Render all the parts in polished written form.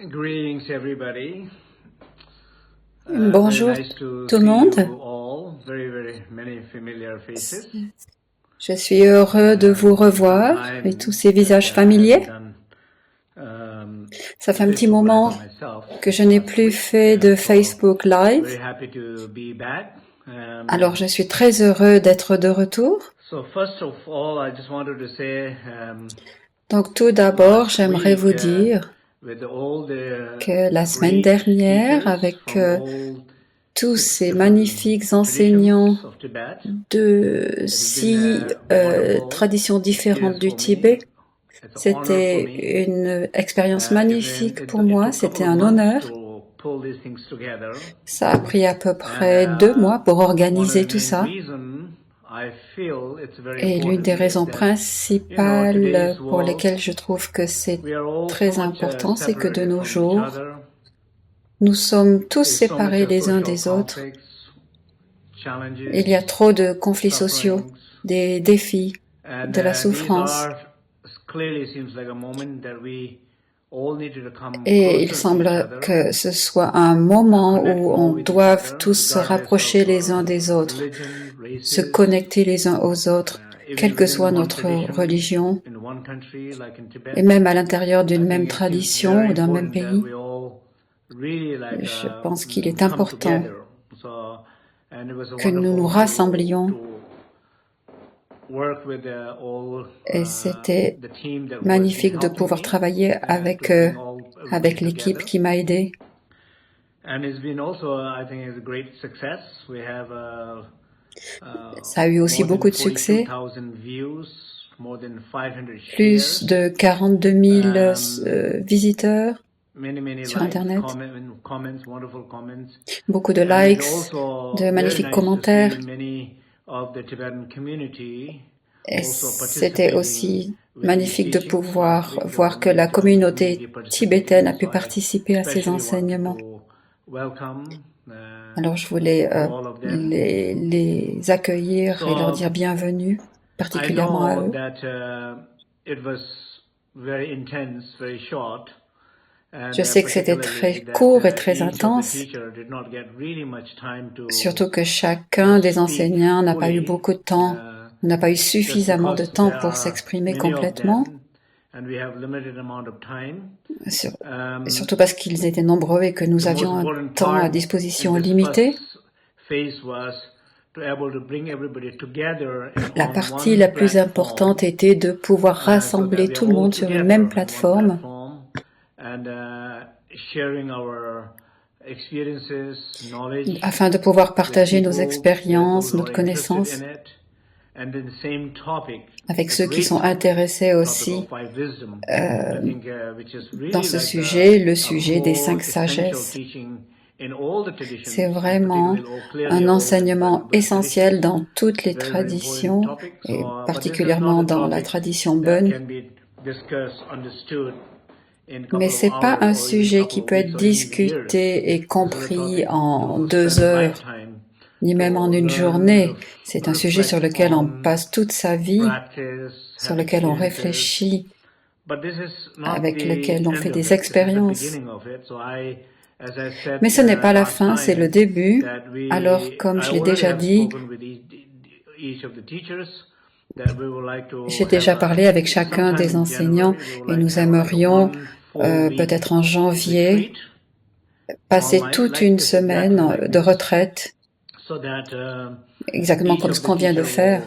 Greetings everybody. Very Bonjour nice to tout le see monde. you all. Very many familiar faces. Je suis heureux de vous revoir et tous ces visages I familiers. haven't done Ça fait un petit Facebook Live moment on myself que je n'ai last plus week. fait de So Facebook Live. very happy to be back. Alors je suis très heureux d'être de retour. So first of all, I just wanted to say Donc tout d'abord, last j'aimerais vous week dire with all the que la semaine great dernière, teachers avec from all tous 6 ces different magnifiques traditions enseignants of Tibet, de it has been 6 a wonderful traditions différentes experience du for Tibet, me. It's an honor for me. c'était une expérience magnifique pour It moi, took a couple c'était of un months honneur. to pull these things together. Ça a pris à peu And près 2 mois pour one of organiser the tout main ça. reason I feel it's very Et l'une des important is raisons that, principales today's pour world, lesquelles je trouve que c'est we are all so très much important, c'est que de separated nos from each jours, other. nous sommes tous There's so much séparés of les uns social des autres. conflicts, challenges, Il y a trop de conflits sociaux, sufferings, des défis, and de la these souffrance. are clearly seems like a moment that we all needed to come Et il closer to each semble other, que ce soit un moment connect où more on with each doive other, tous se regardless rapprocher of les uns des autres, religion, se races, connecter les uns aux autres, even quelle que within soit one notre tradition religion, in one country like in Tibet. et même à l'intérieur I d'une même think it is tradition very ou d'un même important that pays. we all really Je pense qu'il est come important together. And it was a que nous nous wonderful rassemblions. to work with all Et c'était the team that has been magnifique de helping pouvoir me travailler to avec bring avec everybody l'équipe together. qui m'a aidé. And it's been also, I think, a great success. We have Ça a eu aussi more than beaucoup de succès, 42,000 views, more than 500 plus shares, de 42 000 visiteurs many sur likes, Internet, comments, wonderful comments. beaucoup de And it's likes, also de very magnifiques nice to commentaires. see many of the Tibetan community Et also c'était participating aussi with these magnifique de teachings. pouvoir Last week, voir que la many Tibetan communauté community participating. tibétaine a pu So I participer à ces especially wanted enseignements. to welcome Alors je voulais all of them. les accueillir et leur So dire bienvenue, I particulièrement à know eux. that it was very intense, very short. And Je sais que c'était particularly très that court et très each of the intense, teacher did not get really much time to surtout que chacun des speak enseignants n'a pas eu fully, beaucoup de temps, n'a pas eu just suffisamment de because temps there pour are s'exprimer many of complètement, them, and we have limited amount of time. sur- Um, surtout parce qu'ils étaient nombreux et que nous the most avions un important temps à part disposition in this limité. first phase was to able to bring everybody together La on partie one la plus platform, importante était de pouvoir so that rassembler we are tout le all monde sur une together même on one plateforme platform and sharing our experiences, knowledge afin de pouvoir with partager nos people expériences, who notre are interested connaissance in it, and in the same topic, avec the ceux qui great sont intéressés topic aussi of five wisdom, I think, which is dans really ce like sujet, le a sujet des core 5 essential sagesses. teaching in all the C'est traditions, and vraiment particularly clearly un all the enseignement Tibetan Buddhist essentiel traditions. dans toutes les Very important traditions, topic. et But this is not particulièrement a dans la topic tradition that bonne. can be discussed, understood in a Mais couple of c'est pas un hours or even sujet couple qui of peut weeks être or even years. discuté et This is a compris topic en to 2 spend a heures, lifetime ni même en to une learn, journée. C'est un sujet sur reflect lequel on on, passe toute sa vie, practice, sur have lequel on experiences. réfléchit, But this is not avec the lequel on end fait of des it. This is the expériences. beginning of it. So as I said Mais ce n'est pas la last fin, c'est le time, début. that Alors, comme I je l'ai already déjà have dit, spoken with each of the teachers that we would like to j'ai have déjà parlé avec chacun sometime des in enseignants January, we would et like nous to have like a aimerions one full week peut-être en janvier retreat passer online, toute like une this, semaine exactly like de this, retraite, so that exactement each comme of ce the qu'on vient de teacher faire,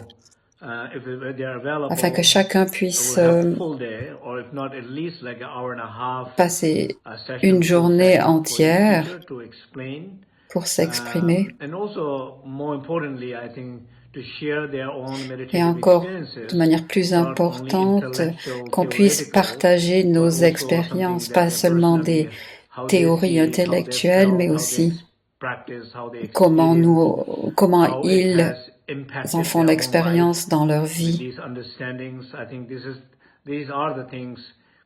will, if they are afin que available, chacun puisse will have a full day, or if not, at least like an hour and a half passer session, une full journée session for each entière teacher to explain. pour s'exprimer. And also, more importantly, I think, to share their own Et meditative encore, experiences, de manière plus not only importante, intellectual, qu'on puisse theoretical, partager but nos also expériences, something pas that they seulement des personally, how they théories see, how they intellectuelles, felt, mais how they aussi practice, how they comment experience, comment how it ils has en impacted font their own life l'expérience dans leur with vie. these understandings. I think these are the things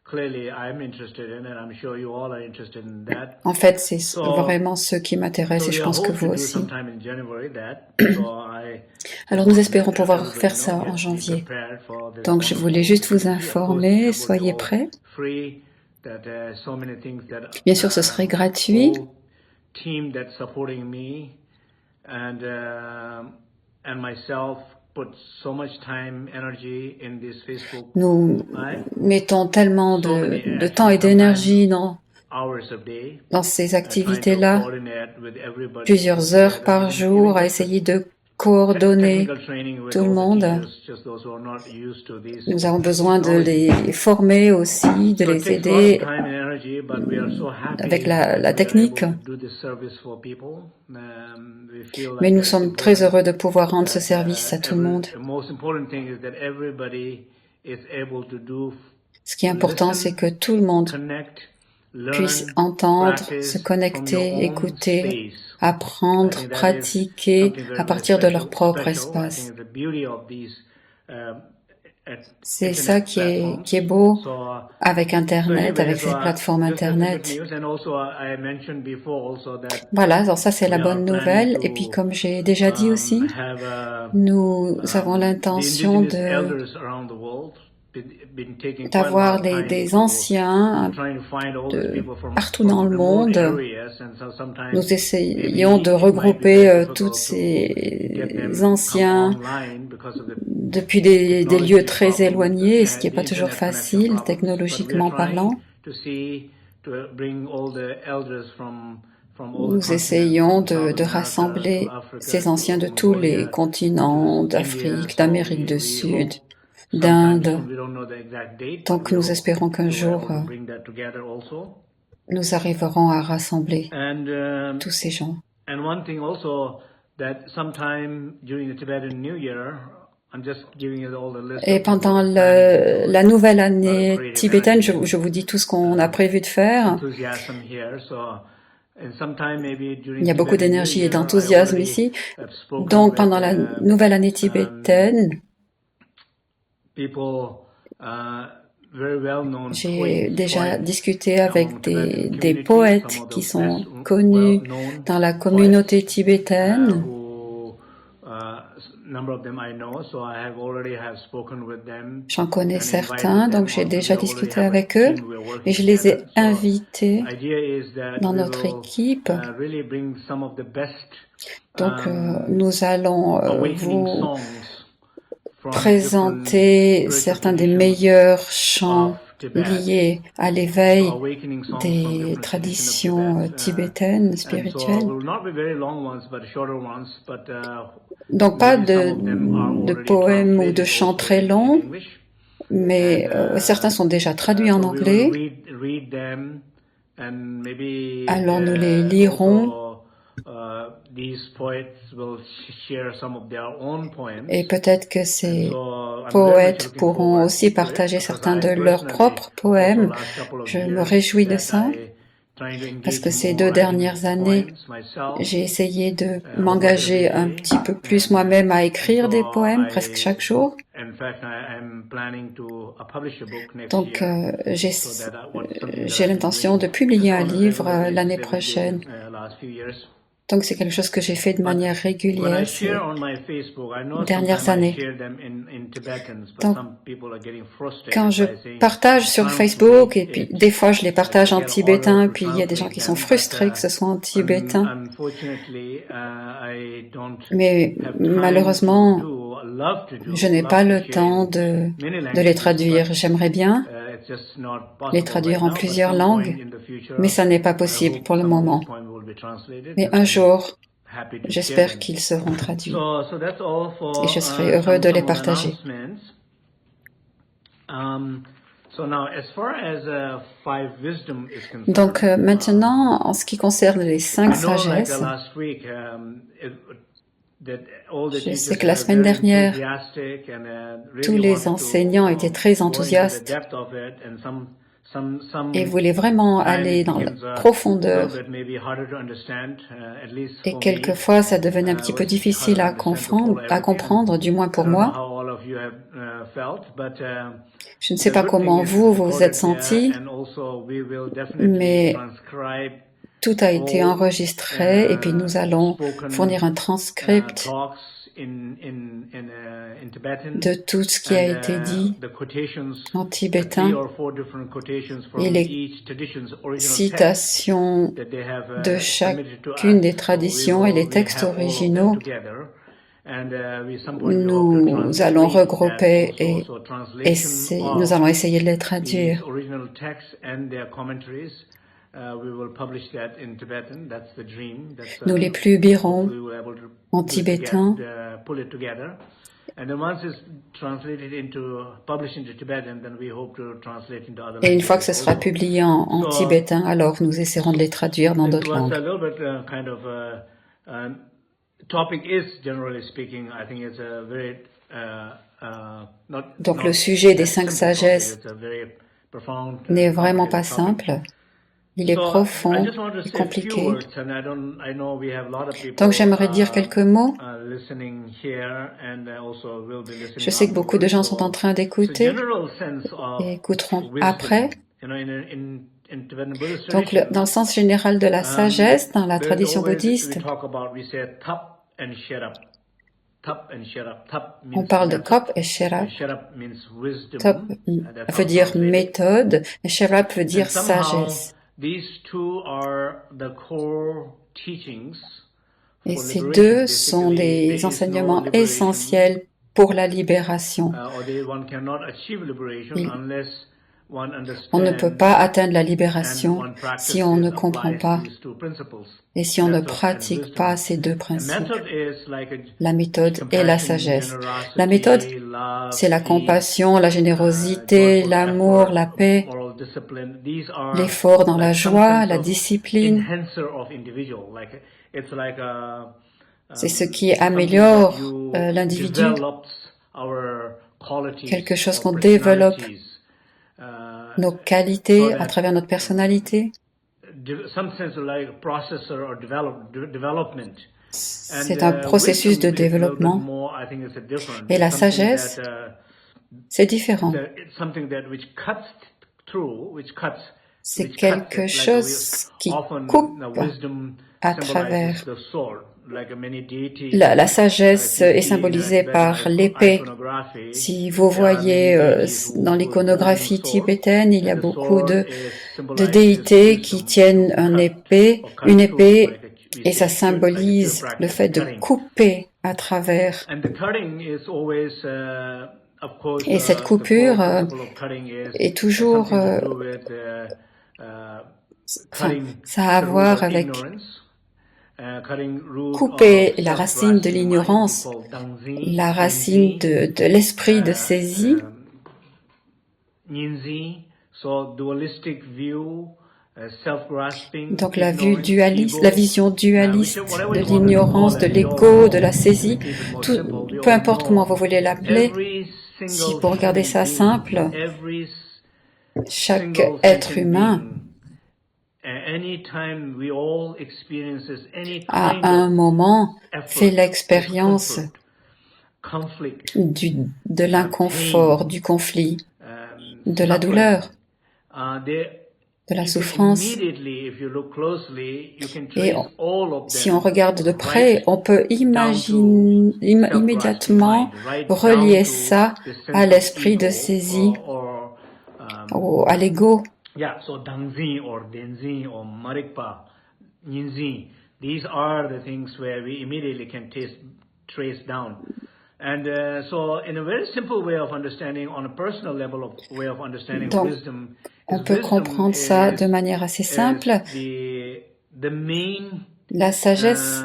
clearly I'm interested in, and I'm sure you all are interested in that. En fait, c'est So, vraiment ce qui m'intéresse et je we pense que hope vous to do aussi. sometime in January that. So I Alors just nous want to espérons let pouvoir everybody faire know, ça en yes, be janvier. prepared for this Donc je voulais wonderful juste vous activity. Of course, informer, able soyez to prêts. free Bien sûr, ce serait gratuit. Nous mettons tellement de temps et d'énergie dans ces activités-là, plusieurs heures par jour, à essayer de coordonner tout le monde. Nous avons besoin de les former aussi, de les aider avec la technique. Mais nous sommes très heureux de pouvoir rendre ce service à tout le monde. Ce qui est important, c'est que tout le monde puisse entendre, se connecter, écouter, apprendre, pratiquer à partir de leur propre espace. C'est ça qui est beau avec Internet, avec ces plateformes Internet. Voilà, alors ça c'est la bonne nouvelle. Et puis comme j'ai déjà dit aussi, nous avons l'intention d'avoir des anciens partout dans le monde. Nous essayons de regrouper tous ces anciens depuis des lieux très éloignés, ce qui n'est pas toujours facile, technologiquement parlant. Nous essayons de rassembler ces anciens de tous les continents, d'Afrique, d'Amérique du Sud, d'Inde. Donc nous espérons qu'un jour nous arriverons à rassembler tous ces gens. Et pendant la nouvelle année tibétaine, je vous dis tout ce qu'on a prévu de faire. Il y a beaucoup d'énergie et d'enthousiasme ici. Donc pendant la nouvelle année tibétaine, j'ai déjà discuté avec des poètes qui sont connus dans la communauté tibétaine. J'en connais certains, donc j'ai déjà discuté avec eux et je les ai invités dans notre équipe. Donc nous allons vous présenter certains des meilleurs chants liés à l'éveil des traditions tibétaines spirituelles. Donc pas de poèmes ou de chants très longs, mais certains sont déjà traduits en anglais. Alors nous les lirons. Et peut-être que ces poètes pourront aussi partager certains de leurs propres poèmes. Je me réjouis de ça, parce que ces 2 dernières années, j'ai essayé de m'engager un petit peu plus moi-même à écrire des poèmes presque chaque jour. Donc j'ai l'intention de publier un livre l'année prochaine. Donc c'est quelque chose que j'ai fait de manière régulière ces dernières années. Donc quand je partage sur Facebook, et puis des fois je les partage en tibétain, puis il y a des gens qui sont frustrés que ce soit en tibétain. Mais malheureusement, je n'ai pas le temps de les traduire. J'aimerais bien les traduire en plusieurs langues, mais ça n'est pas possible pour le moment. Mais un jour, j'espère qu'ils seront traduits et je serai heureux de les partager. Donc maintenant, en ce qui concerne les 5 sagesses, je sais que la semaine dernière, tous les enseignants étaient très enthousiastes et voulaient vraiment aller dans la profondeur. Et quelquefois, ça devenait un petit peu difficile à comprendre, du moins pour moi. Je ne sais pas comment vous vous êtes sentis, mais tout a été enregistré et puis nous allons fournir un transcript de tout ce qui a été dit en tibétain et les citations de chacune des traditions et les textes originaux. Nous allons regrouper et nous allons essayer de les traduire. Nous les publierons en tibétain. Et une fois que ce sera publié en tibétain, alors nous essaierons de les traduire dans d'autres langues. Donc le sujet des 5 sagesses n'est vraiment pas simple. Il est profond et compliqué. Donc j'aimerais dire quelques mots. Je sais que beaucoup de gens sont en train d'écouter et écouteront après. Donc dans le sens général de la sagesse, dans la tradition bouddhiste, on parle de Kop et Sherab. Top veut dire méthode et Sherab veut dire sagesse. Et ces deux sont des enseignements essentiels pour la libération. On ne peut pas atteindre la libération si on ne comprend pas et si on ne pratique pas ces deux principes, la méthode et la sagesse. La méthode, c'est la compassion, la générosité, l'amour, la paix, l'effort dans la joie, la discipline. C'est ce qui améliore l'individu, quelque chose qu'on développe nos qualités à travers notre personnalité. C'est un processus de développement. Et la sagesse, c'est différent. C'est quelque chose qui coupe à travers. La sagesse est symbolisée par l'épée. Si vous voyez dans l'iconographie tibétaine, il y a beaucoup de déités qui tiennent une épée, et ça symbolise le fait de couper à travers. Et cette coupure est toujours... ça a à voir avec couper la racine de l'ignorance, la racine de l'esprit de saisie. Donc la vision dualiste de l'ignorance, de l'ego, de la saisie, peu importe comment vous voulez l'appeler, si pour regarder ça simple, chaque être humain à un moment fait l'expérience de l'inconfort, du conflit, de la douleur, de la souffrance. Et si on regarde de près, on peut immédiatement relier ça à l'esprit de saisie, à l'ego. So Dangzi or Denzi or Marikpa, Nyinzi, these are the things where we immediately can trace down. And so in a very simple way of understanding, on a personal level way of understanding wisdom, on peut comprendre ça de manière assez simple. La sagesse,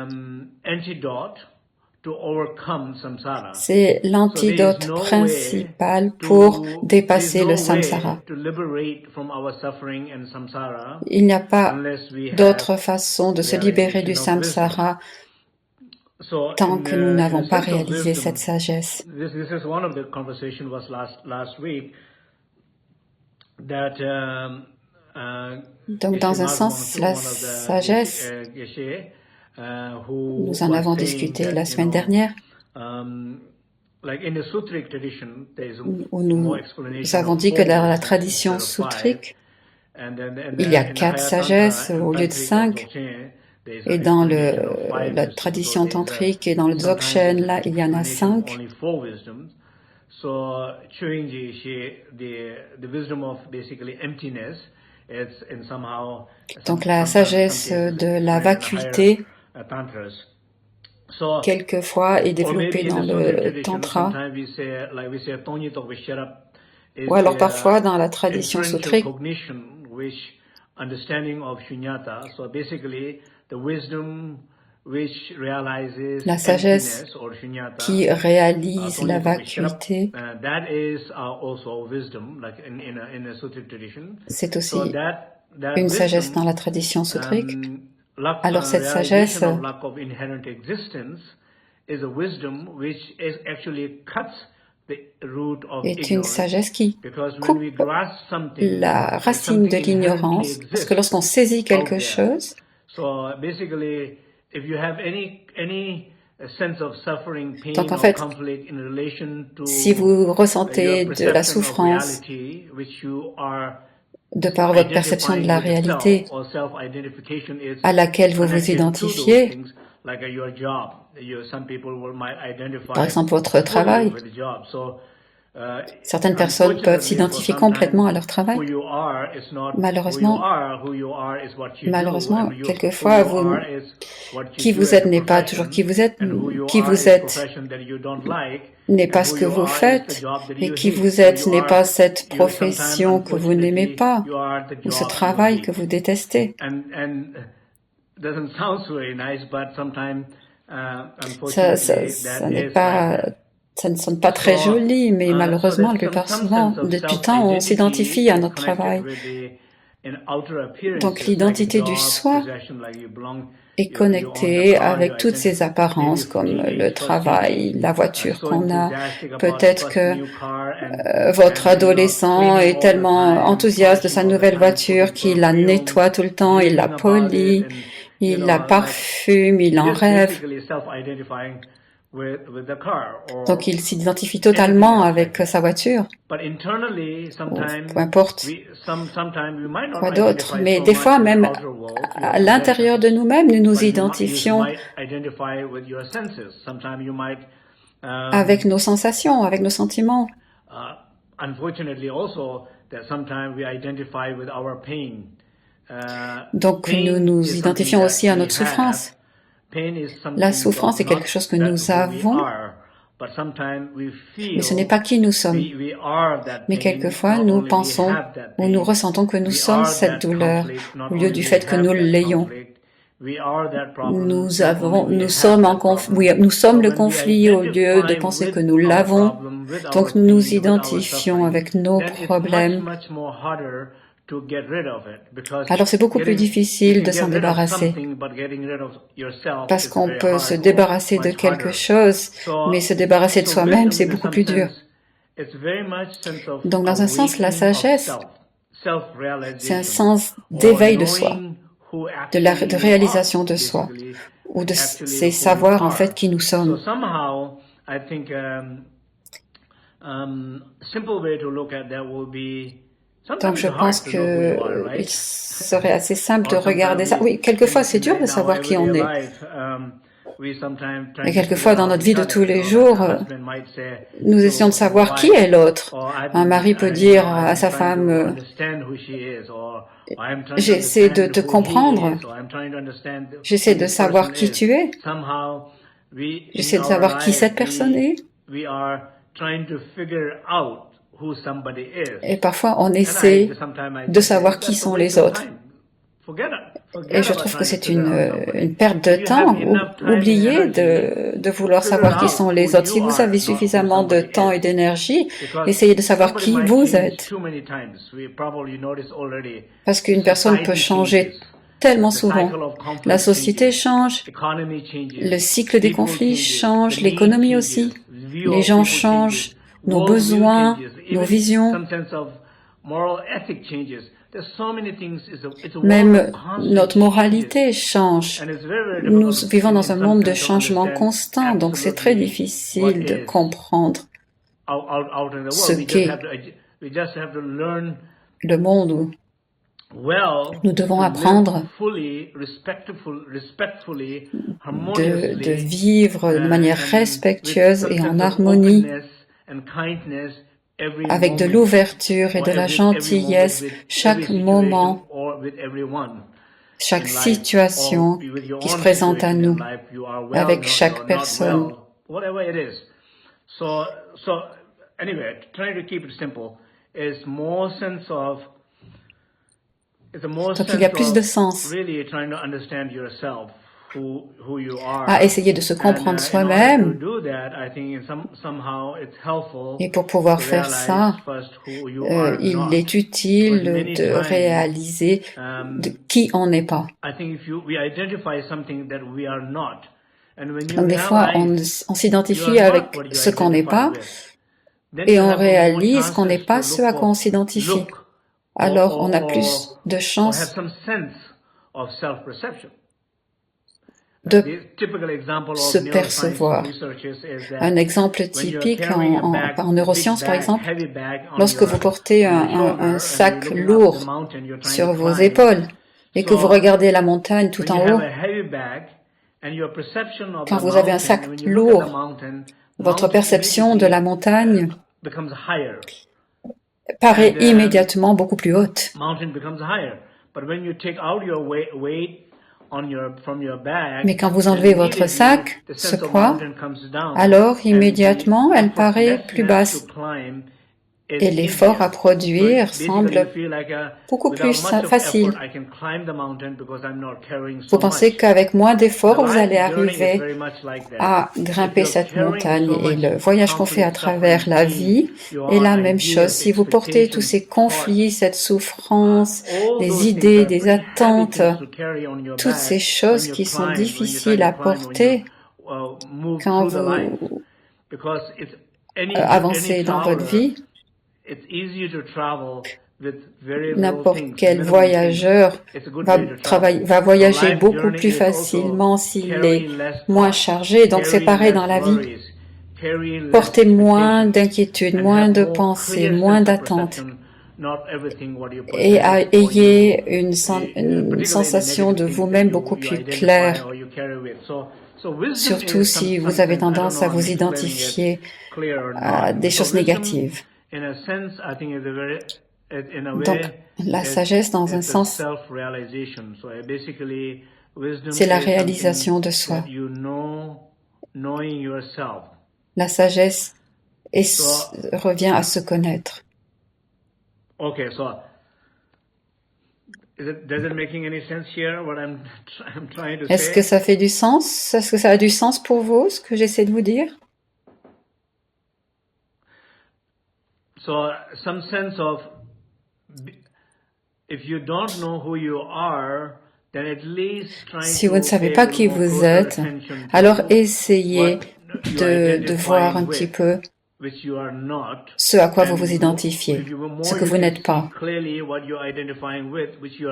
c'est l'antidote principal pour dépasser le samsara. Il n'y a pas d'autre façon de se libérer du samsara tant que nous n'avons pas réalisé cette sagesse. Donc, dans un sens, la sagesse, nous en avons discuté la semaine dernière, où nous avons dit que dans la tradition soutrique, il y a 4 sagesses au lieu de 5. Et dans la tradition tantrique et dans le Dzogchen, là, il y en a 5. Donc la sagesse de la vacuité, quelquefois, est développée dans le tantra, ou alors parfois dans la tradition sutrique. La sagesse qui réalise la vacuité, c'est aussi une sagesse dans la tradition sutrique. Alors cette sagesse est une sagesse qui coupe la racine de l'ignorance, parce que lorsqu'on saisit quelque chose, donc en fait, si vous ressentez de la souffrance de par votre perception de la réalité à laquelle vous vous identifiez, par exemple votre travail, certaines personnes peuvent s'identifier complètement à leur travail. Malheureusement, quelquefois, qui vous êtes n'est pas toujours qui vous êtes. Qui vous êtes n'est pas ce que vous faites, et qui vous êtes n'est pas cette profession que vous n'aimez pas, ou ce travail que vous détestez. Ça ne sonne pas très joli, mais malheureusement, la plupart du temps, on s'identifie à notre travail. Donc l'identité du soi est connectée avec toutes ces apparences, comme le travail, la voiture qu'on a. Peut-être que votre adolescent est tellement enthousiaste de sa nouvelle voiture qu'il la nettoie tout le temps, il la polit, il la parfume, il en rêve. Donc il s'identifie totalement avec sa voiture, ou peu importe quoi d'autre. Mais des fois, même à l'intérieur de nous-mêmes, nous nous identifions avec nos sensations, avec nos sentiments. Donc nous nous identifions aussi à notre souffrance. La souffrance est quelque chose que nous avons, mais ce n'est pas qui nous sommes. Mais quelquefois, nous pensons ou nous ressentons que nous sommes cette douleur, au lieu du fait que nous l'ayons. Nous sommes le conflit au lieu de penser que nous l'avons. Donc nous nous identifions avec nos problèmes. Alors c'est beaucoup plus difficile de s'en débarrasser, parce qu'on peut se débarrasser de quelque chose, mais se débarrasser de soi-même, c'est beaucoup plus dur. Donc dans un sens, la sagesse, c'est un sens d'éveil de soi, de réalisation de soi, ou c'est savoir en fait qui nous sommes. Donc je pense que il serait assez simple de regarder ça. Oui, quelquefois c'est dur de savoir qui on est. Et quelquefois dans notre vie de tous les jours, nous essayons de savoir qui est l'autre. Un mari peut dire à sa femme, j'essaie de te comprendre, j'essaie de savoir qui tu es, j'essaie de savoir qui cette personne est. Et parfois, on essaie de savoir qui sont les autres. Et je trouve que c'est une perte de temps. Oubliez de vouloir savoir qui sont les autres. Si vous avez suffisamment de temps et d'énergie, essayez de savoir qui vous êtes. Parce qu'une personne peut changer tellement souvent. La société change, le cycle des conflits change, l'économie aussi. Les gens changent, nos besoins, nos visions, même notre moralité change. Nous vivons dans un monde de changement constant, donc c'est très difficile de comprendre ce qu'est le monde Nous devons apprendre de vivre de manière respectueuse et en harmonie, avec de l'ouverture et de la gentillesse chaque moment, chaque situation qui se présente à nous, avec chaque personne. Donc il y a plus de sens à essayer de se comprendre soi-même. Et pour pouvoir faire ça, il est utile de réaliser de qui on n'est pas. Donc des fois, on s'identifie avec ce qu'on n'est pas et on réalise qu'on n'est pas ce à quoi on s'identifie. Alors on a plus de chances de se percevoir. Un exemple typique en neurosciences, par exemple, lorsque vous portez un sac lourd sur vos épaules et que vous regardez la montagne tout en haut, quand vous avez un sac lourd, votre perception de la montagne paraît immédiatement beaucoup plus haute. Mais quand vous enlevez votre sac, ce poids, alors immédiatement elle paraît plus basse et l'effort à produire semble beaucoup plus facile. Vous pensez qu'avec moins d'efforts, vous allez arriver à grimper cette montagne. Et le voyage qu'on fait à travers la vie est la même chose. Si vous portez tous ces conflits, cette souffrance, des idées, des attentes, toutes ces choses qui sont difficiles à porter quand vous avancez dans votre vie, n'importe quel voyageur va voyager beaucoup plus facilement s'il est moins chargé. Donc c'est pareil dans la vie. Portez moins d'inquiétude, moins de pensées, moins d'attentes. Et ayez une sensation de vous-même beaucoup plus claire. Surtout si vous avez tendance à vous identifier à des choses négatives. Donc, la sagesse, dans un sens, c'est la réalisation de soi. La sagesse revient à se connaître. Est-ce que ça fait du sens? Est-ce que ça a du sens pour vous, ce que j'essaie de vous dire? Some sense of, if you don't know who you are, then at least si vous ne savez pas qui vous êtes, alors essayez de voir un petit peu ce à quoi vous vous identifiez, ce que vous n'êtes pas.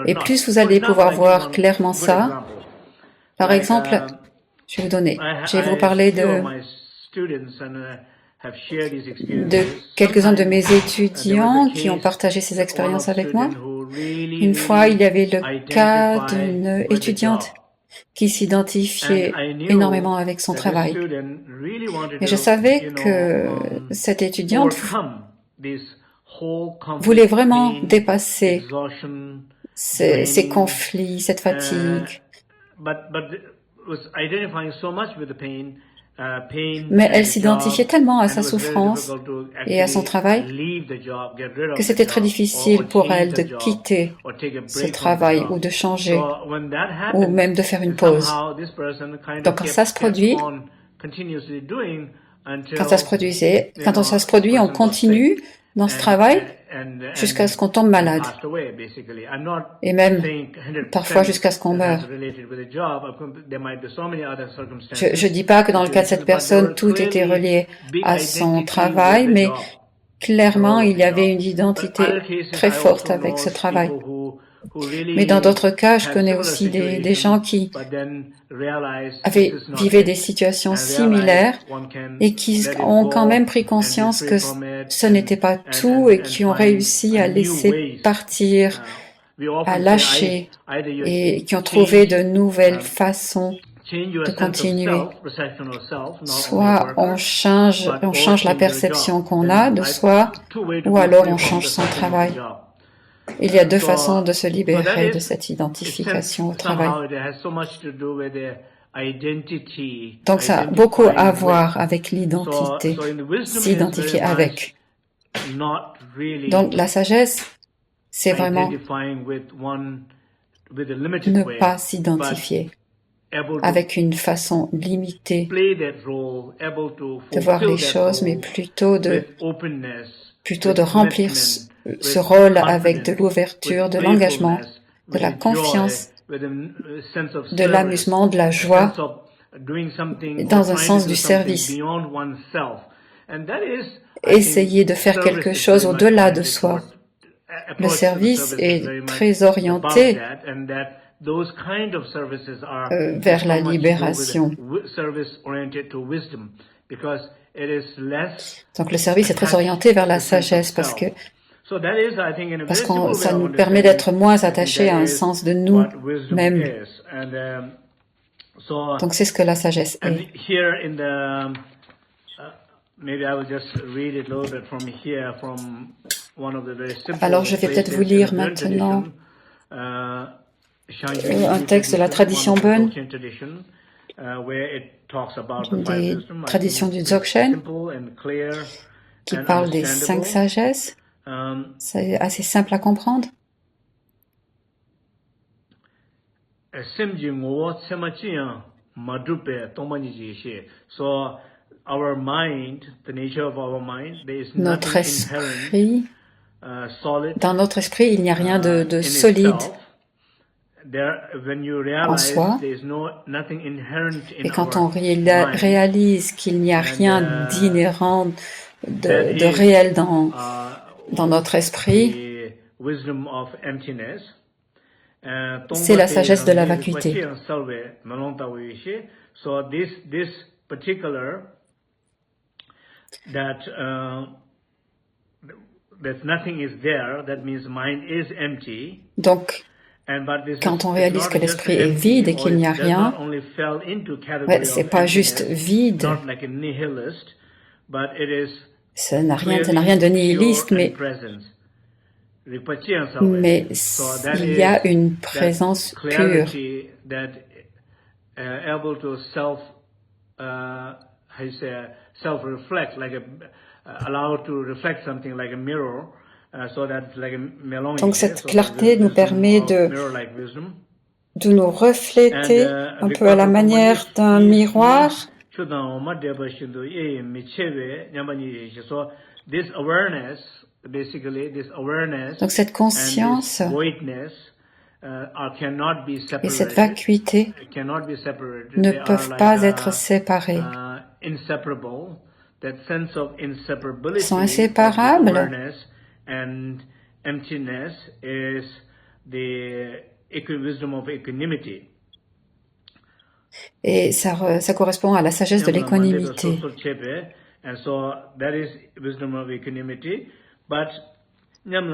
Et plus vous allez pouvoir voir clairement ça, par exemple, je vais vous parler de quelques-uns de mes étudiants qui ont partagé ces expériences avec moi. Une fois, il y avait le cas d'une étudiante qui s'identifiait énormément avec son travail. Et je savais que cette étudiante voulait vraiment dépasser ces conflits, cette fatigue. Mais elle s'identifiait tellement à sa souffrance et à son travail que c'était très difficile pour elle de quitter ce travail ou de changer ou même de faire une pause. Donc quand ça se produit, quand ça se produit, on continue dans ce travail jusqu'à ce qu'on tombe malade et même parfois jusqu'à ce qu'on meure. Je dis pas que dans le cas de cette personne, tout était relié à son travail, mais clairement, il y avait une identité très forte avec ce travail. Mais dans d'autres cas, je connais aussi des gens qui vivaient des situations similaires et qui ont quand même pris conscience que ce n'était pas tout et qui ont réussi à laisser partir à lâcher et qui ont trouvé de nouvelles façons de continuer. Soit on change la perception qu'on a de soi, ou alors on change son travail. Il y a deux façons de se libérer de cette identification au travail. Donc ça a beaucoup à voir avec l'identité, s'identifier avec. Donc la sagesse, c'est vraiment ne pas s'identifier avec une façon limitée de voir les choses, mais plutôt de remplir ce rôle avec de l'ouverture, de l'engagement, de la confiance, de l'amusement, de la joie, dans un sens du service. Essayer de faire quelque chose au-delà de soi. Le service est très orienté vers la libération. Donc le service est très orienté vers la sagesse parce que ça nous permet d'être moins attachés à un sens de nous-mêmes. Donc c'est ce que la sagesse est. Alors je vais peut-être vous lire maintenant un texte de la tradition Bön, des traditions du Dzogchen, qui parle des 5 sagesses. C'est assez simple à comprendre. Notre esprit, dans notre esprit, il n'y a rien de solide en soi. Et quand on réalise qu'il n'y a rien d'inhérent, de réel dans notre esprit, c'est la sagesse de la vacuité. Donc, quand on réalise que l'esprit est vide et qu'il n'y a rien, c'est pas juste vide, ça n'a rien de nihiliste, mais il y a une présence pure. Donc cette clarté nous permet de nous refléter un peu à la manière d'un miroir. Donc cette conscience et cette vacuité ne peuvent pas être séparées. Ils sont inséparables. And emptiness is the wisdom of equanimity. Et ça correspond à la sagesse de l'équanimité. And so that is wisdom of equanimity. But even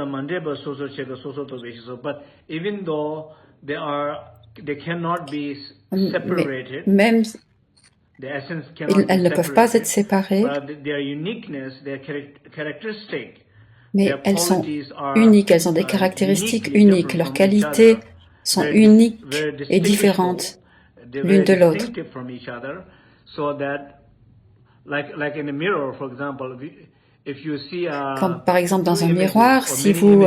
though they cannot be separated. Même elles ne peuvent pas être séparées. Their uniqueness, their characteristic. Mais elles sont uniques, elles ont des caractéristiques uniques, leurs qualités sont uniques et différentes l'une de l'autre. Comme par exemple dans un miroir, si vous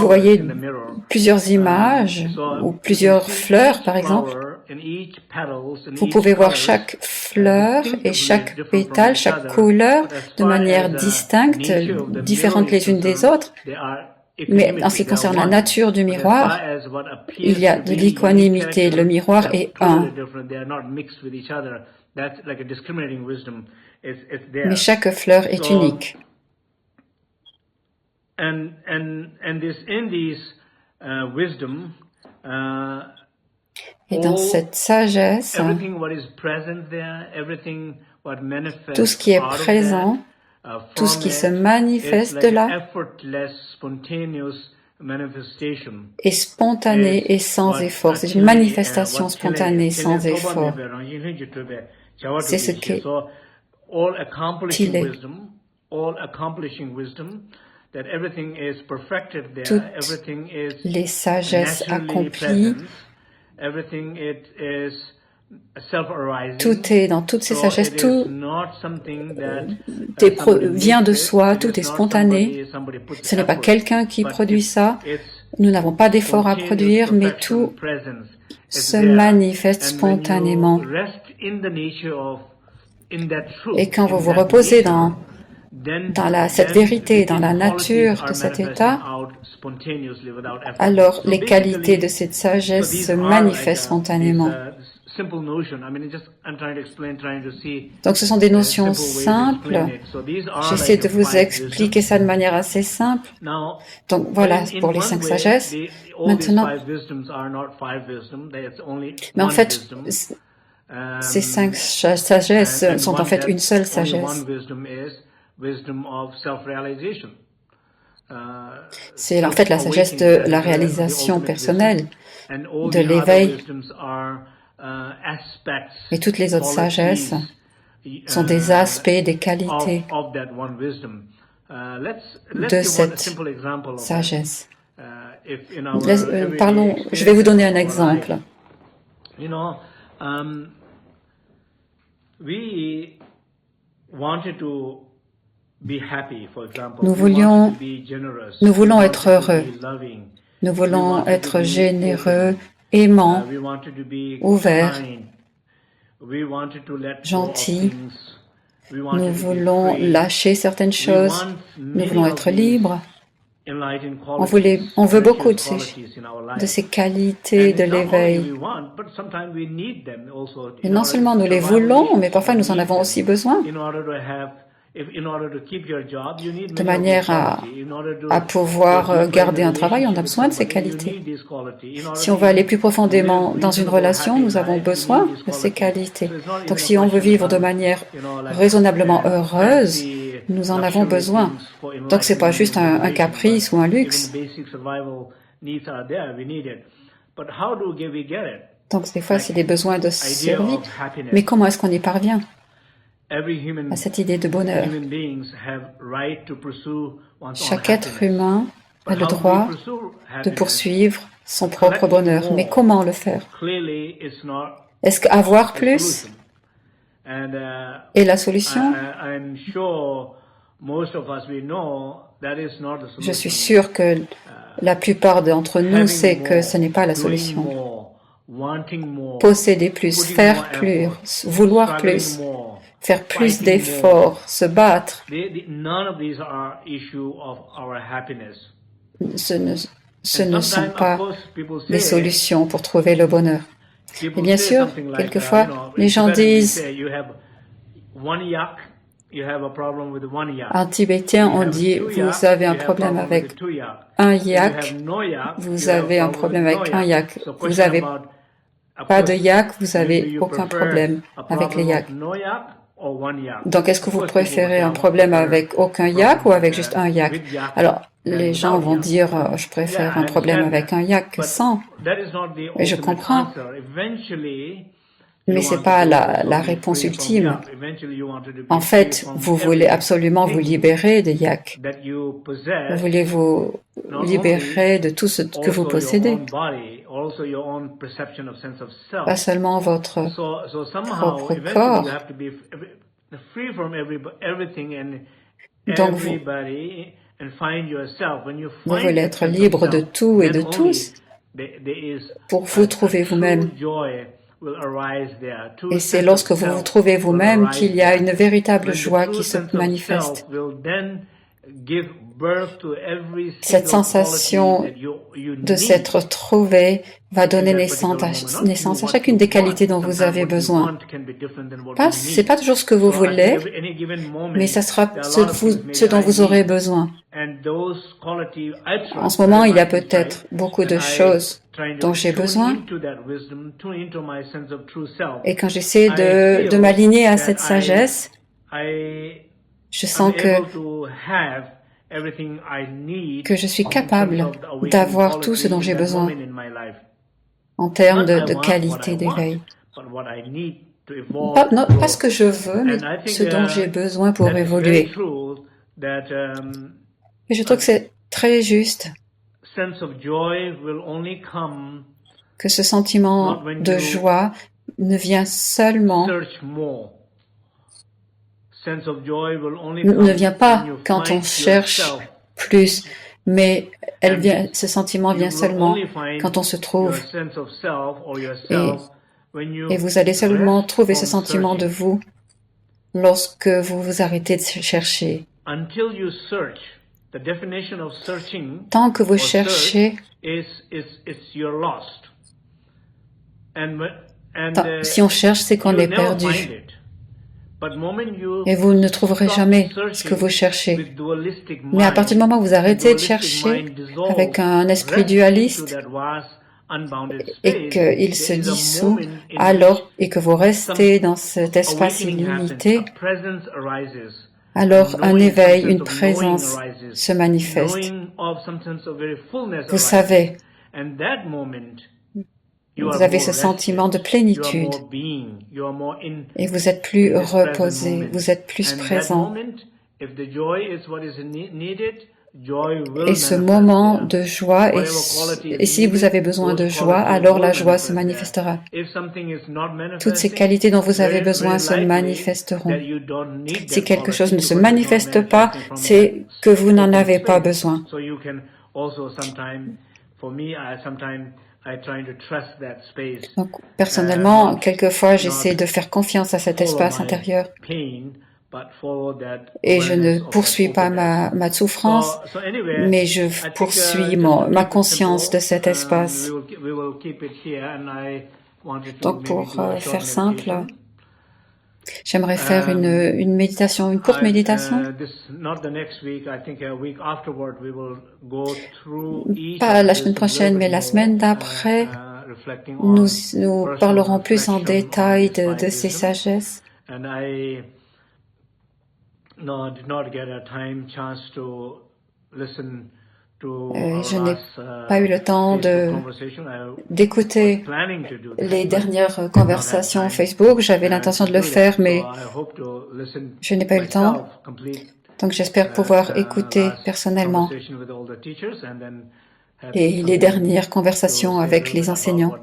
voyez plusieurs images ou plusieurs fleurs par exemple, vous pouvez voir chaque fleur et chaque pétale, chaque couleur de manière distincte, différentes les unes des autres. Mais en ce qui concerne la nature du miroir, il y a de l'équanimité. Le miroir est un. Mais chaque fleur est unique. Et dans cette sagesse, tout ce qui est présent, tout ce qui se manifeste de là, est spontanée et sans effort. C'est une manifestation spontanée sans effort. C'est ce qu'il est. Toutes les sagesses accomplies, tout est dans toutes ces sagesses, tout vient de soi, tout est spontané. Ce n'est pas quelqu'un qui produit ça. Nous n'avons pas d'effort à produire, mais tout se manifeste spontanément. Et quand vous vous reposez dans cette vérité, dans la nature de cet état, alors les qualités de cette sagesse se manifestent spontanément. Donc ce sont des notions simples. J'essaie de vous expliquer ça de manière assez simple. Donc voilà pour les 5 sagesses. Maintenant, mais en fait, ces 5 sagesses sont en fait une seule sagesse. C'est en fait la sagesse de la réalisation personnelle, de l'éveil. Et toutes les autres sagesses sont des aspects, des qualités de cette sagesse. Parlons, je vais vous donner un exemple. Nous voulons être heureux. Nous voulons être généreux, aimant, ouvert, gentil. Nous voulons lâcher certaines choses. Nous voulons être libres. On veut beaucoup de ces qualités de l'éveil. Et non seulement nous les voulons, mais parfois nous en avons aussi besoin. De manière à pouvoir garder un travail, on a besoin de ces qualités. Si on veut aller plus profondément dans une relation, nous avons besoin de ces qualités. Donc si on veut vivre de manière raisonnablement heureuse, nous en avons besoin. Donc c'est pas juste un caprice ou un luxe. Donc des fois c'est des besoins de survie. Mais comment est-ce qu'on y parvient à cette idée de bonheur? Chaque être humain a le droit de poursuivre son propre bonheur. Mais comment le faire? Est-ce qu'avoir plus est la solution? Je suis sûr que la plupart d'entre nous sait que ce n'est pas la solution. Posséder plus, faire plus, vouloir plus, faire plus d'efforts, se battre. Ce ne sont pas des solutions pour trouver le bonheur. Et bien sûr, quelquefois, les gens disent, en tibétain, on dit, vous avez un problème avec un yak, vous avez un problème avec un yak. Vous n'avez pas de yak, vous n'avez aucun problème avec les yaks. Donc, est-ce que vous préférez un problème avec aucun yak ou avec juste un yak? Alors, les gens vont dire, je préfère un problème avec un yak que sans. Et je comprends. Mais c'est pas la réponse ultime. En fait, vous voulez absolument vous libérer des yaks. Vous voulez vous libérer de tout ce que vous possédez. Pas seulement votre propre corps. Donc vous voulez être libre de tout et de tous. Pour vous trouver vous-même. Et c'est lorsque vous vous trouvez vous-même qu'il y a une véritable joie qui se manifeste. Cette sensation de s'être trouvé va donner naissance à chacune des qualités dont vous avez besoin. C'est pas toujours ce que vous voulez, mais ça sera ce dont vous aurez besoin. En ce moment, il y a peut-être beaucoup de choses dont j'ai besoin. Et quand j'essaie de m'aligner à cette sagesse, je sens que que je suis capable d'avoir tout ce dont j'ai besoin en termes de qualité d'éveil. Pas ce que je veux, mais ce dont j'ai besoin pour évoluer. Et je trouve que c'est très juste que ce sentiment de joie ne vient seulement, ne vient pas quand on cherche plus, mais ce sentiment vient seulement quand on se trouve. Et vous allez seulement trouver ce sentiment de vous lorsque vous vous arrêtez de chercher. Tant que vous cherchez, si on cherche, c'est qu'on est perdu. Et vous ne trouverez jamais ce que vous cherchez. Mais à partir du moment où vous arrêtez de chercher avec un esprit dualiste et qu'il se dissout, alors, et que vous restez dans cet espace illimité, alors un éveil, une présence se manifeste. Vous savez, vous avez ce sentiment de plénitude et vous êtes plus reposé, vous êtes plus présent. Et ce moment de joie, et si vous avez besoin de joie, alors la joie se manifestera. Toutes ces qualités dont vous avez besoin se manifesteront. Si quelque chose ne se manifeste pas, c'est que vous n'en avez pas besoin. Donc, personnellement, quelquefois, j'essaie de faire confiance à cet espace intérieur. Et je ne poursuis pas ma souffrance, mais je poursuis ma conscience de cet espace. Donc, pour faire simple, j'aimerais faire une méditation, une courte méditation. Pas la semaine prochaine, mais la semaine d'après, nous parlerons plus en détail de ces sagesses. Je n'ai pas eu le temps d'écouter les dernières conversations Facebook. J'avais l'intention de le faire, mais je n'ai pas eu le temps. Donc j'espère pouvoir écouter personnellement et les dernières conversations avec les enseignants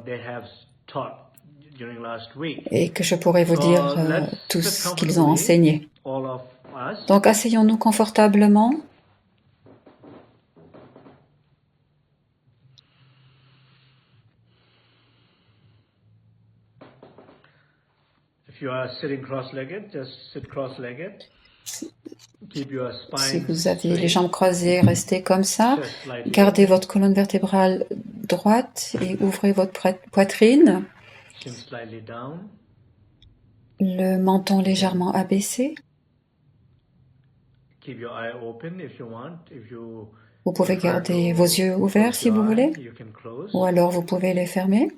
et que je pourrai vous dire tout ce qu'ils ont enseigné. Donc asseyons-nous confortablement. Si vous avez les jambes croisées, restez comme ça. Gardez votre colonne vertébrale droite et ouvrez votre poitrine. Le menton légèrement abaissé. Vous pouvez garder vos yeux ouverts si vous voulez, ou alors vous pouvez les fermer.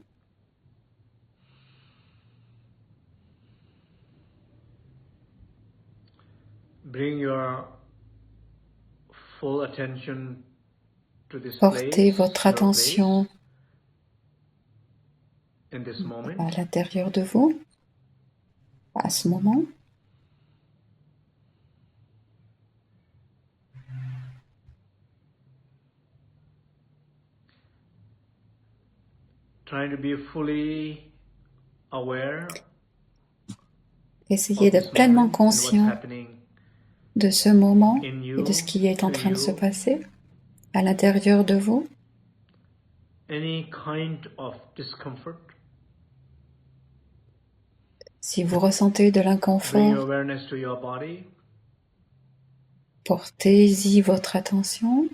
Portez votre attention à l'intérieur de vous, à ce moment. Essayez d'être pleinement conscient de ce moment et de ce qui est en train de se passer à l'intérieur de vous. Si vous ressentez de l'inconfort, portez-y votre attention.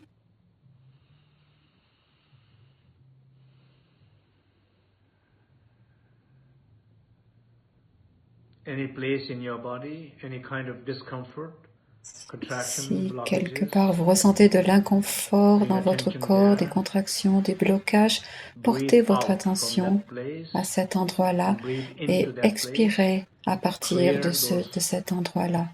Si quelque part vous ressentez de l'inconfort dans votre corps, des contractions, des blocages, portez votre attention à cet endroit-là et expirez à partir de cet endroit-là.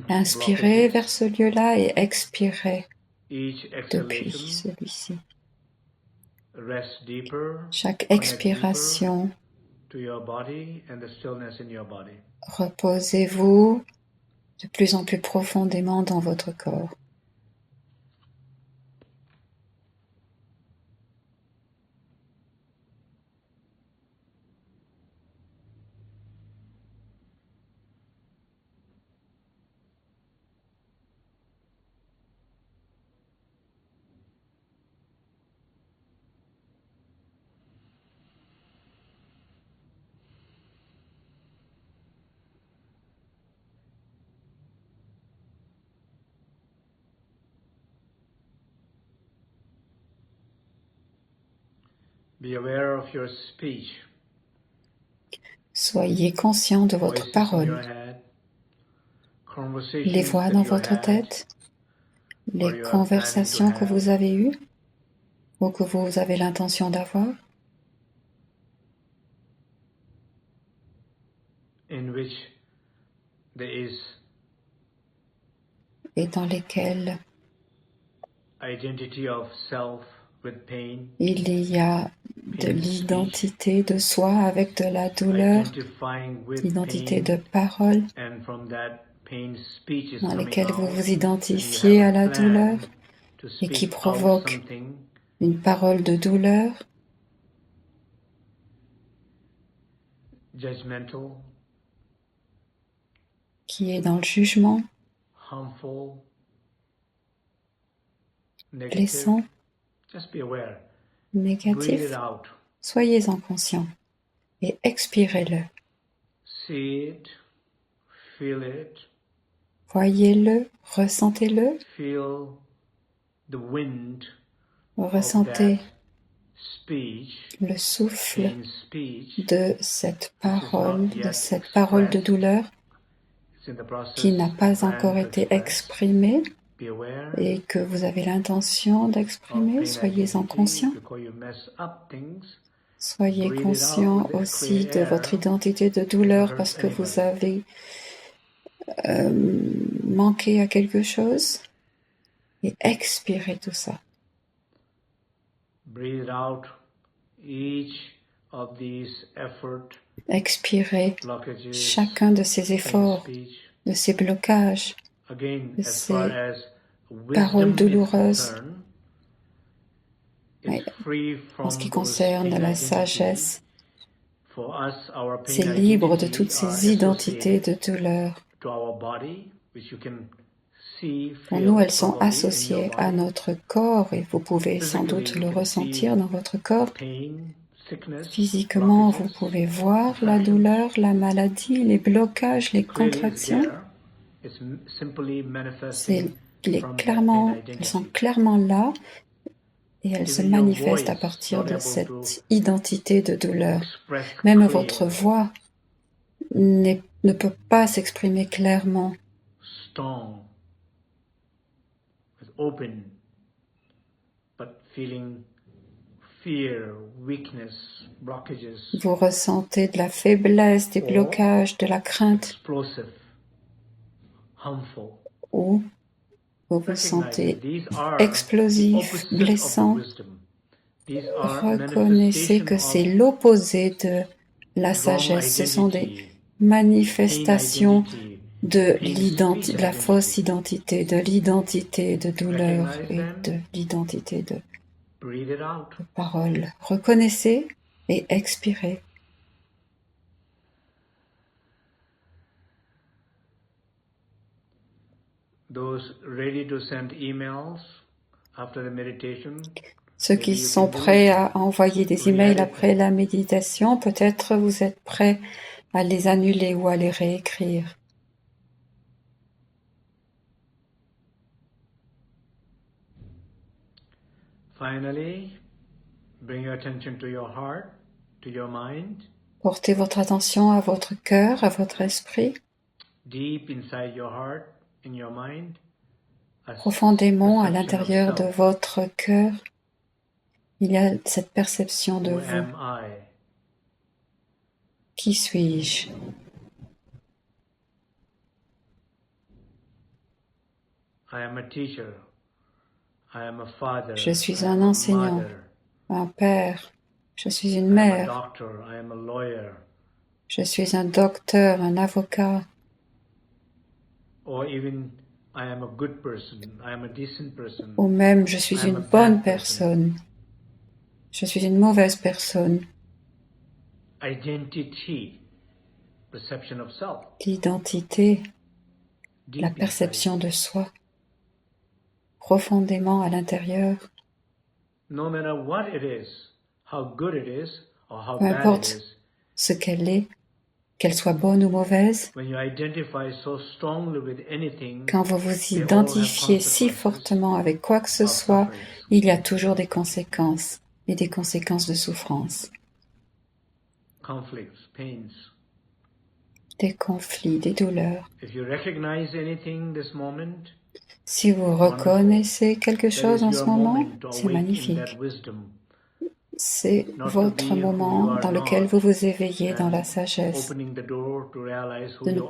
Inspirez vers ce lieu-là et expirez depuis celui-ci. Chaque expiration, reposez-vous de plus en plus profondément dans votre corps. Be aware of your speech. Soyez conscient de votre parole, les voix dans votre tête, les conversations que vous avez eues ou que vous avez l'intention d'avoir, et dans lesquelles il y a de l'identité de soi avec de la douleur, l'identité de parole, dans lesquelles vous vous identifiez à la douleur et qui provoque une parole de douleur, qui est dans le jugement, blessant, négatif. Soyez-en conscient et expirez-le. Voyez-le, ressentez-le. Ressentez le souffle de cette parole de douleur qui n'a pas encore été exprimée et que vous avez l'intention d'exprimer. Soyez-en conscient. Soyez conscient aussi de votre identité de douleur parce que vous avez manqué à quelque chose et expirez tout ça. Expirez chacun de ces efforts, de ces blocages, de ces paroles douloureuses. Oui. En ce qui concerne la sagesse, c'est libre de toutes ces identités de douleur. Pour nous, elles sont associées à notre corps et vous pouvez sans doute le ressentir dans votre corps. Physiquement, vous pouvez voir la douleur, la maladie, les blocages, les contractions. Elles sont clairement là et elles se manifestent à partir de cette identité de douleur. Même votre voix ne peut pas s'exprimer clairement. Vous ressentez de la faiblesse, des blocages, de la crainte, ou vous vous sentez explosif, blessant. Reconnaissez que c'est l'opposé de la sagesse. Ce sont des manifestations de la fausse identité, de l'identité de douleur et de l'identité de parole. Reconnaissez et expirez. Ceux qui sont prêts à envoyer des emails après la méditation, peut-être vous êtes prêts à les annuler ou à les réécrire. Portez votre attention à votre cœur, à votre esprit. Profondément à l'intérieur de votre cœur, il y a cette perception de vous. Qui suis-je? Je suis un enseignant, un père, je suis une mère, je suis un docteur, un avocat, ou même je suis une bonne personne, je suis une mauvaise personne. L'identité, la perception de soi, profondément à l'intérieur. Peu importe ce qu'elle est, qu'elle soit bonne ou mauvaise, quand vous vous identifiez si fortement avec quoi que ce soit, il y a toujours des conséquences, et des conséquences de souffrance. Des conflits, des douleurs. Si vous reconnaissez quelque chose en ce moment, c'est magnifique. C'est votre moment dans lequel vous vous éveillez dans la sagesse,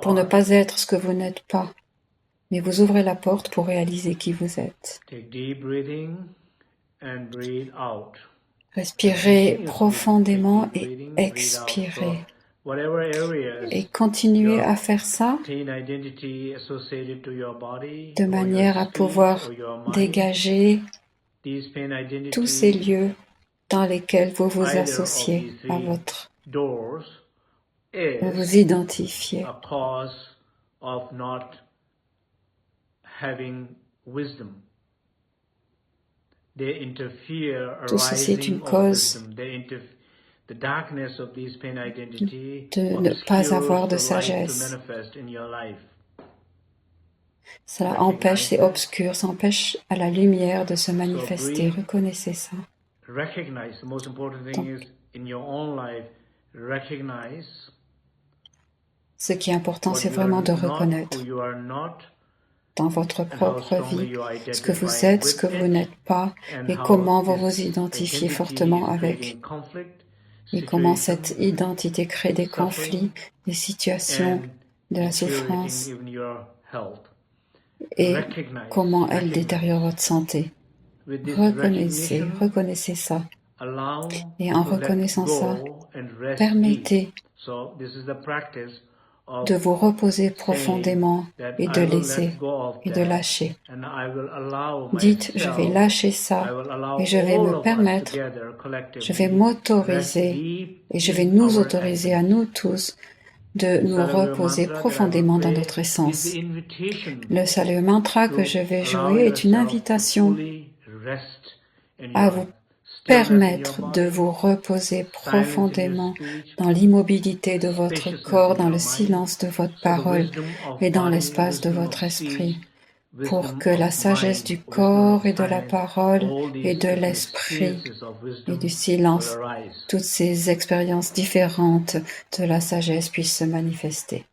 pour ne pas être ce que vous n'êtes pas, mais vous ouvrez la porte pour réaliser qui vous êtes. Respirez profondément et expirez. Et continuez à faire ça de manière à pouvoir dégager tous ces lieux dans lesquels vous vous associez à votre, vous vous identifiez. Tout ceci est une cause de ne pas avoir de sagesse. Cela empêche, c'est obscur, ça empêche à la lumière de se manifester. Reconnaissez ça. Donc, ce qui est important, c'est vraiment de reconnaître dans votre propre vie ce que vous êtes, ce que vous n'êtes pas, et comment vous vous identifiez fortement avec. Et comment cette identité crée des conflits, des situations de la souffrance, et comment elle détériore votre santé. Reconnaissez ça. Et en reconnaissant ça, permettez de vous reposer profondément et de laisser et de lâcher. Dites, je vais lâcher ça et je vais me permettre, je vais m'autoriser et je vais nous autoriser à nous tous de nous reposer profondément dans notre essence. Le salut mantra que je vais jouer est une invitation à vous permettre de vous reposer profondément dans l'immobilité de votre corps, dans le silence de votre parole et dans l'espace de votre esprit, pour que la sagesse du corps et de la parole et de l'esprit et du silence, toutes ces expériences différentes de la sagesse puissent se manifester.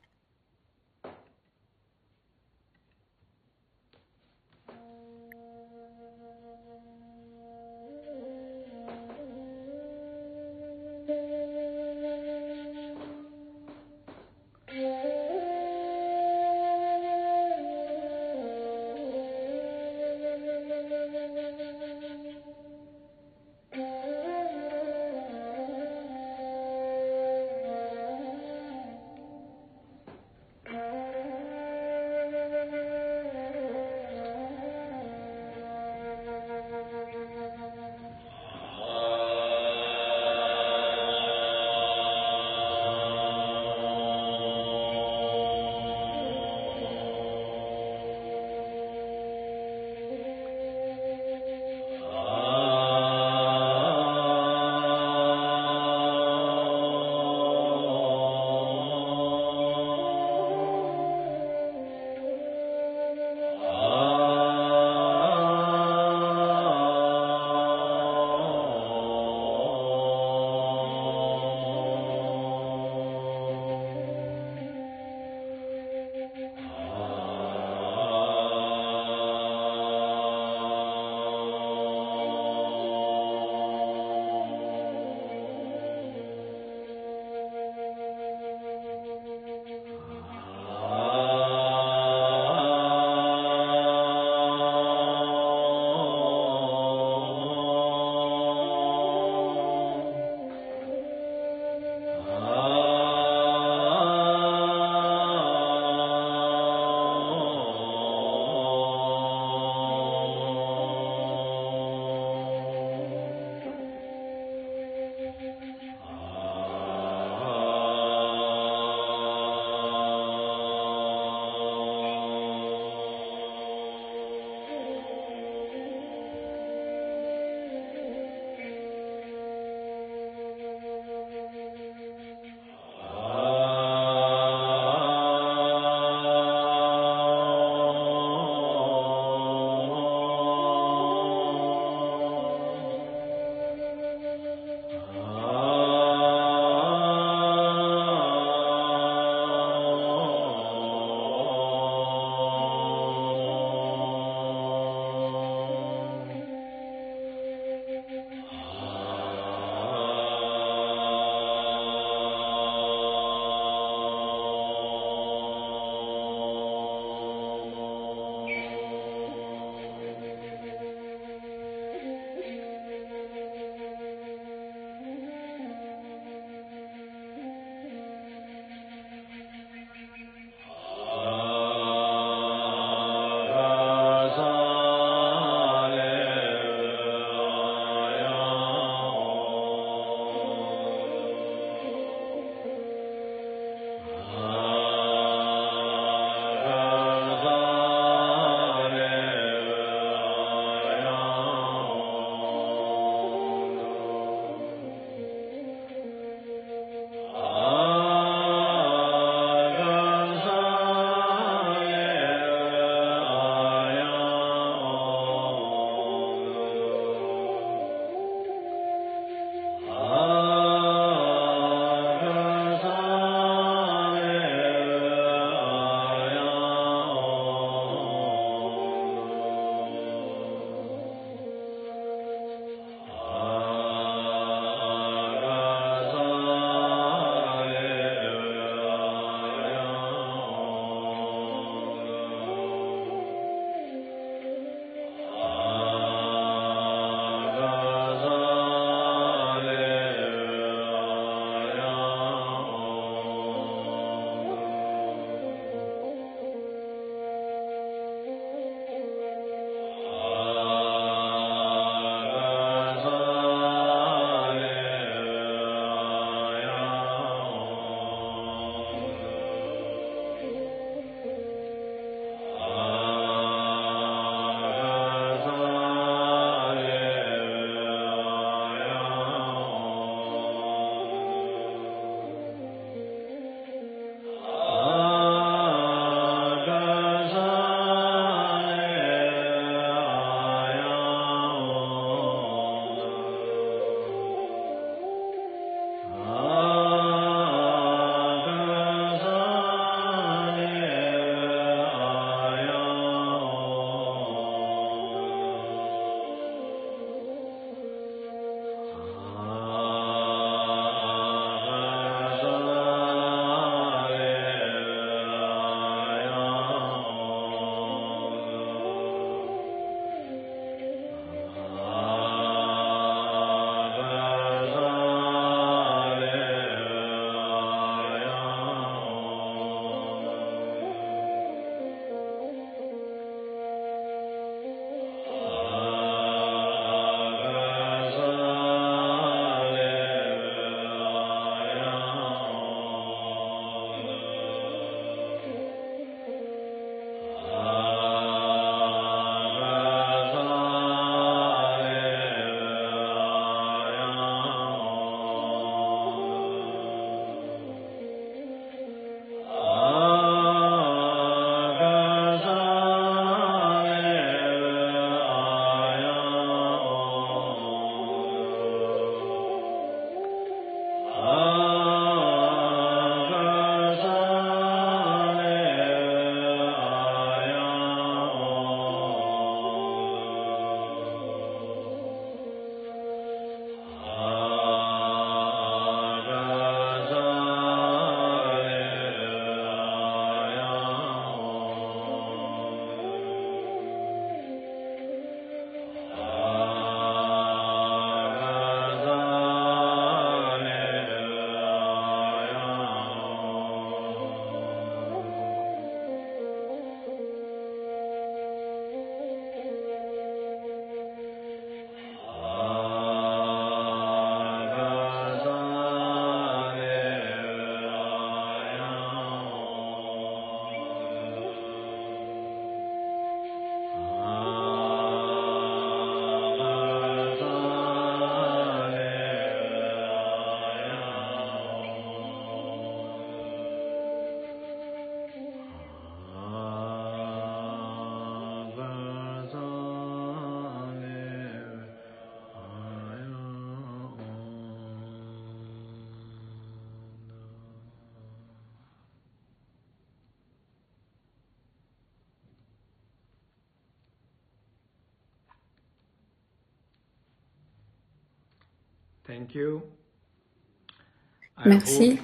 Merci.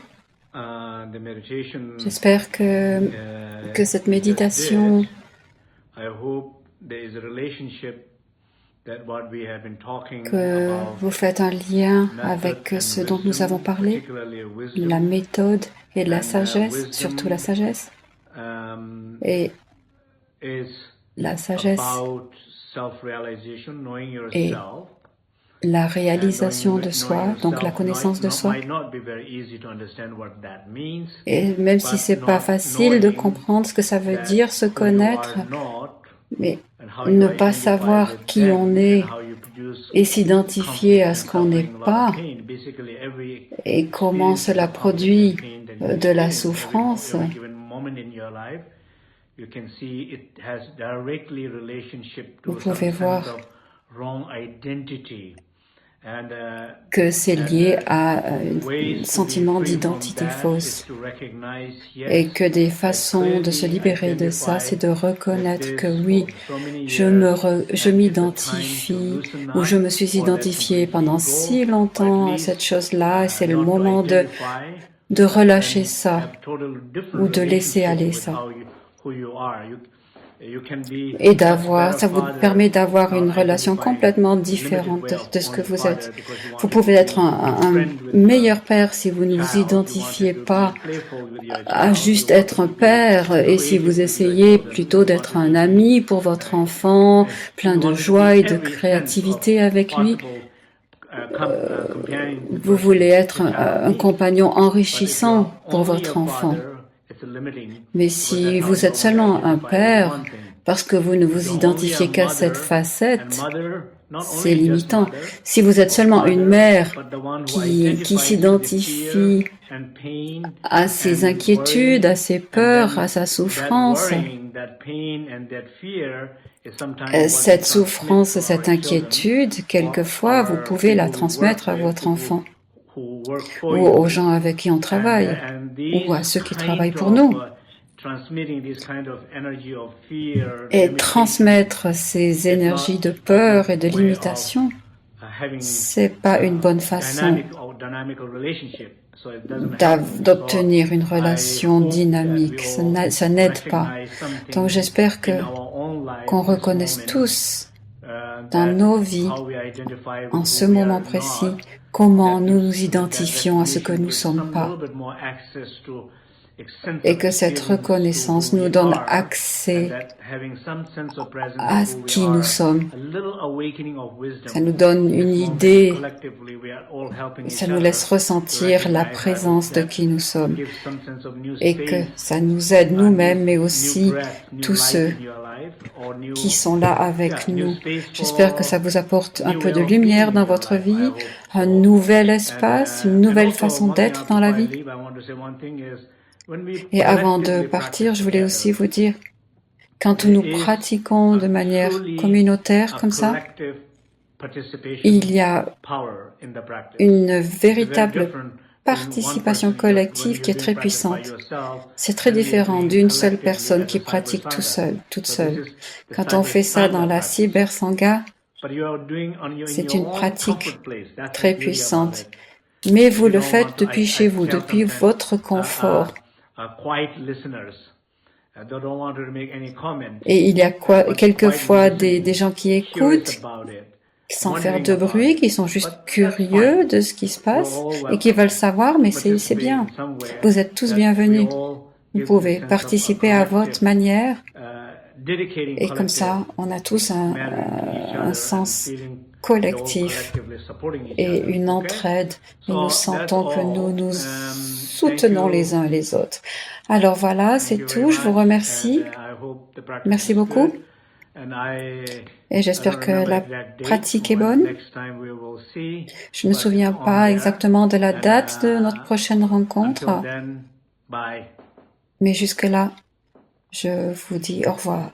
J'espère que cette méditation que vous faites un lien avec ce dont nous avons parlé, la méthode et la sagesse, surtout la sagesse. Et la sagesse et la réalisation de soi, donc la connaissance de soi. Et même si c'est pas facile de comprendre ce que ça veut dire, se connaître, mais ne pas savoir qui on est et s'identifier à ce qu'on n'est pas et comment cela produit de la souffrance, vous pouvez voir que c'est lié à un sentiment d'identité fausse et que des façons de se libérer de ça, c'est de reconnaître que oui, je m'identifie ou je me suis identifié pendant si longtemps à cette chose-là et c'est le moment de relâcher ça ou de laisser aller ça. Et ça vous permet d'avoir une relation complètement différente de ce que vous êtes. Vous pouvez être un meilleur père si vous ne vous identifiez pas à juste être un père et si vous essayez plutôt d'être un ami pour votre enfant, plein de joie et de créativité avec lui. Vous voulez être un compagnon enrichissant pour votre enfant. Mais si vous êtes seulement un père, parce que vous ne vous identifiez qu'à cette facette, c'est limitant. Si vous êtes seulement une mère qui s'identifie à ses inquiétudes, à ses peurs, à sa souffrance, cette souffrance, cette inquiétude, quelquefois, vous pouvez la transmettre à votre enfant ou aux gens avec qui on travaille ou à ceux qui travaillent pour nous. Et transmettre ces énergies de peur et de limitation, c'est pas une bonne façon d'obtenir une relation dynamique. Ça n'aide pas. Donc j'espère qu'on reconnaisse tous dans nos vies, en ce moment précis, comment nous nous identifions à ce que nous ne sommes pas. Et que cette reconnaissance nous donne accès à qui nous sommes. Ça nous donne une idée, ça nous laisse ressentir la présence de qui nous sommes. Et que ça nous aide nous-mêmes, mais aussi tous ceux qui sont là avec nous. J'espère que ça vous apporte un peu de lumière dans votre vie, un nouvel espace, une nouvelle façon d'être dans la vie. Et avant de partir, je voulais aussi vous dire, quand nous pratiquons de manière communautaire comme ça, il y a une véritable participation collective qui est très puissante. C'est très différent d'une seule personne qui pratique tout seul, toute seule. Quand on fait ça dans la cybersangha, c'est une pratique très puissante. Mais vous le faites depuis chez vous, depuis votre confort. Et il y a quelquefois des gens qui écoutent sans faire de bruit, qui sont juste curieux de ce qui se passe et qui veulent savoir, mais c'est bien. Vous êtes tous bienvenus. Vous pouvez participer à votre manière et comme ça, on a tous un sens collectif et une entraide et nous sentons que nous nous soutenons les uns les autres. Alors voilà, c'est tout. Je vous remercie. Merci beaucoup. Et j'espère que la pratique est bonne. Je ne me souviens pas exactement de la date de notre prochaine rencontre. Mais jusque-là, je vous dis au revoir.